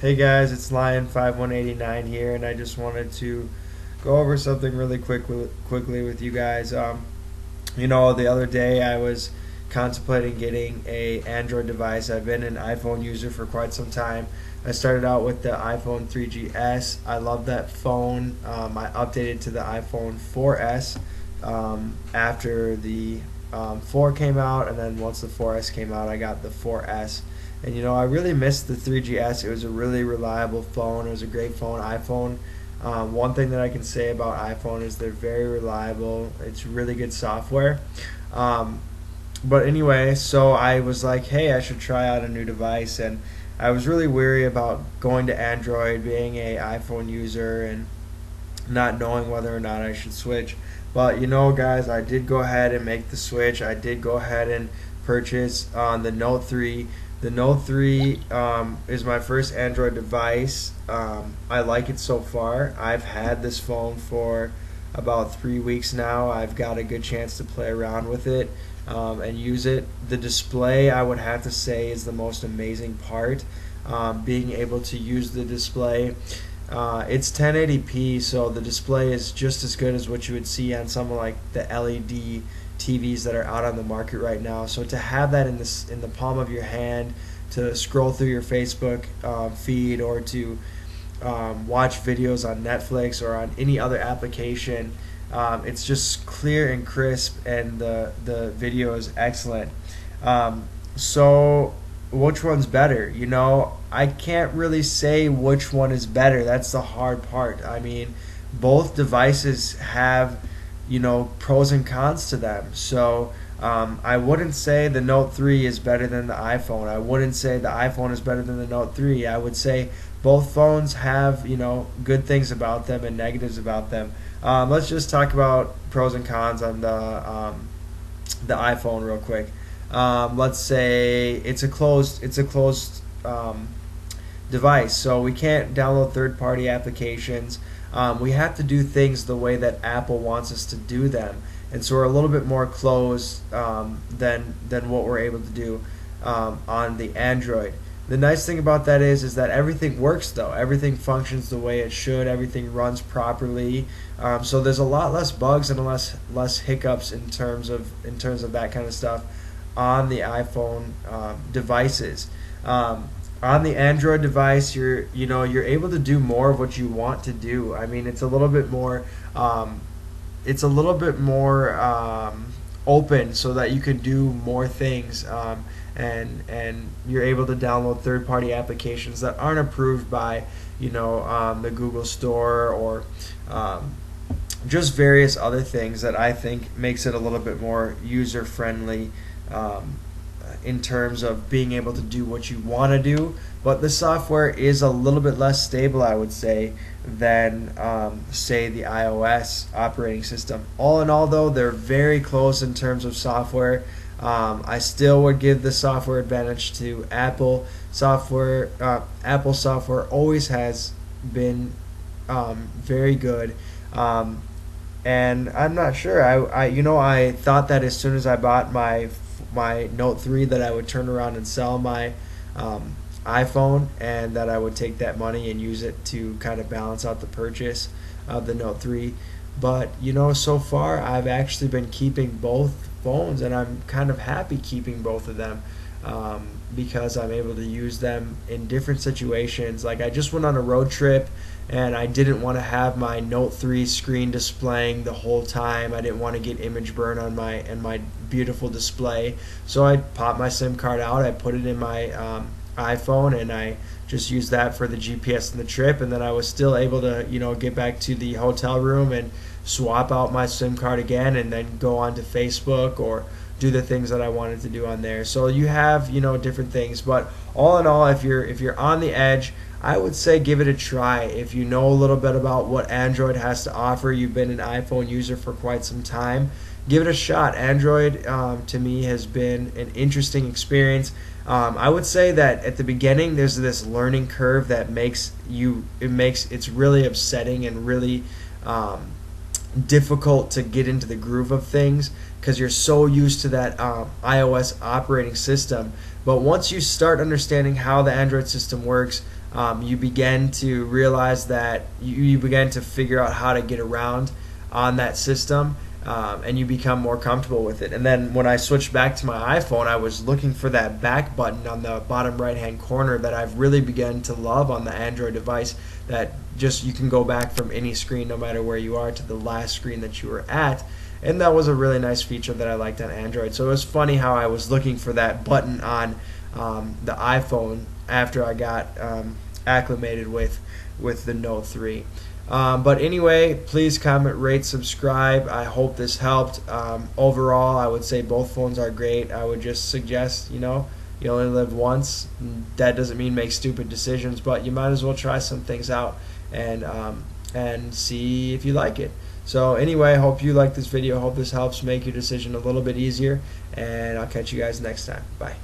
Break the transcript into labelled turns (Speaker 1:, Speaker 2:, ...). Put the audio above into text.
Speaker 1: Hey guys, it's Lion5189 here, and I just wanted to go over something really quickly with you guys. The other day I was contemplating getting a Android device. I've been an iPhone user for quite some time. I started out with the iPhone 3GS. I love that phone. I updated to the iPhone 4S after the 4 came out, and then once the 4S came out, I got the 4S. And I really missed the 3GS. It was a really reliable phone. It was a great phone. iPhone. One thing that I can say about iPhone is they're very reliable. It's really good software. Um, but anyway, so I was like, hey, I should try out a new device, and I was really weary about going to Android, being a iPhone user, and not knowing whether or not I should switch. But guys, I did go ahead and make the switch. I did go ahead and purchase on the Note 3. The Note 3 is my first Android device. I like it so far. I've had this phone for about 3 weeks now. I've got a good chance to play around with it and use it. The display, I would have to say, is the most amazing part. Being able to use the display. It's 1080p, so the display is just as good as what you would see on some of like the LED TVs that are out on the market right now. So to have that in the palm of your hand, to scroll through your Facebook feed, or to watch videos on Netflix or on any other application, it's just clear and crisp, and the video is excellent. So which one's better? I can't really say which one is better. That's the hard part. I mean, both devices have pros and cons to them. So I wouldn't say the Note 3 is better than the iPhone. I wouldn't say the iPhone is better than the Note 3. I would say both phones have good things about them and negatives about them. Let's just talk about pros and cons on the iPhone real quick. Let's say it's a closed device, so we can't download third-party applications. We have to do things the way that Apple wants us to do them, and so we're a little bit more closed than what we're able to do on the Android. The nice thing about that is that everything works, though. Everything functions the way it should. Everything runs properly. So there's a lot less bugs and less hiccups in terms of that kind of stuff on the iPhone devices. On the Android device, you're able to do more of what you want to do. I mean, it's a little bit more open, so that you can do more things, and you're able to download third-party applications that aren't approved by the Google Store, or just various other things that I think makes it a little bit more user friendly. In terms of being able to do what you want to do, but the software is a little bit less stable, I would say, than say the iOS operating system. All in all, though, they're very close in terms of software. I still would give the software advantage to Apple software. Apple software always has been very good. And I'm not sure. I thought that as soon as I bought my Note 3, that I would turn around and sell my iPhone, and that I would take that money and use it to kind of balance out the purchase of the Note 3. But so far I've actually been keeping both phones, and I'm kind of happy keeping both of them, because I'm able to use them in different situations. Like, I just went on a road trip, and I didn't want to have my Note 3 screen displaying the whole time. I didn't want to get image burn on my beautiful display. So I popped my SIM card out, I put it in my iPhone, and I just used that for the GPS in the trip, and then I was still able to get back to the hotel room and swap out my SIM card again, and then go on to Facebook or do the things that I wanted to do on there. So you have different things, but all in all, if you're on the edge, I would say give it a try. If you know a little bit about what Android has to offer, you've been an iPhone user for quite some time, give it a shot. Android, to me, has been an interesting experience. I would say that at the beginning there's this learning curve that it's really upsetting and really difficult to get into the groove of things, because you're so used to that iOS operating system. But once you start understanding how the Android system works, you begin to realize that you begin to figure out how to get around on that system, and you become more comfortable with it. And then when I switched back to my iPhone, I was looking for that back button on the bottom right hand corner that I've really begun to love on the Android device, that just you can go back from any screen no matter where you are to the last screen that you were at. And that was a really nice feature that I liked on Android. So it was funny how I was looking for that button on the iPhone after I got acclimated with the Note 3. But anyway, please comment, rate, subscribe. I hope this helped. Overall, I would say both phones are great. I would just suggest, you only live once. That doesn't mean make stupid decisions, but you might as well try some things out and see if you like it. So anyway, I hope you like this video. I hope this helps make your decision a little bit easier, and I'll catch you guys next time. Bye.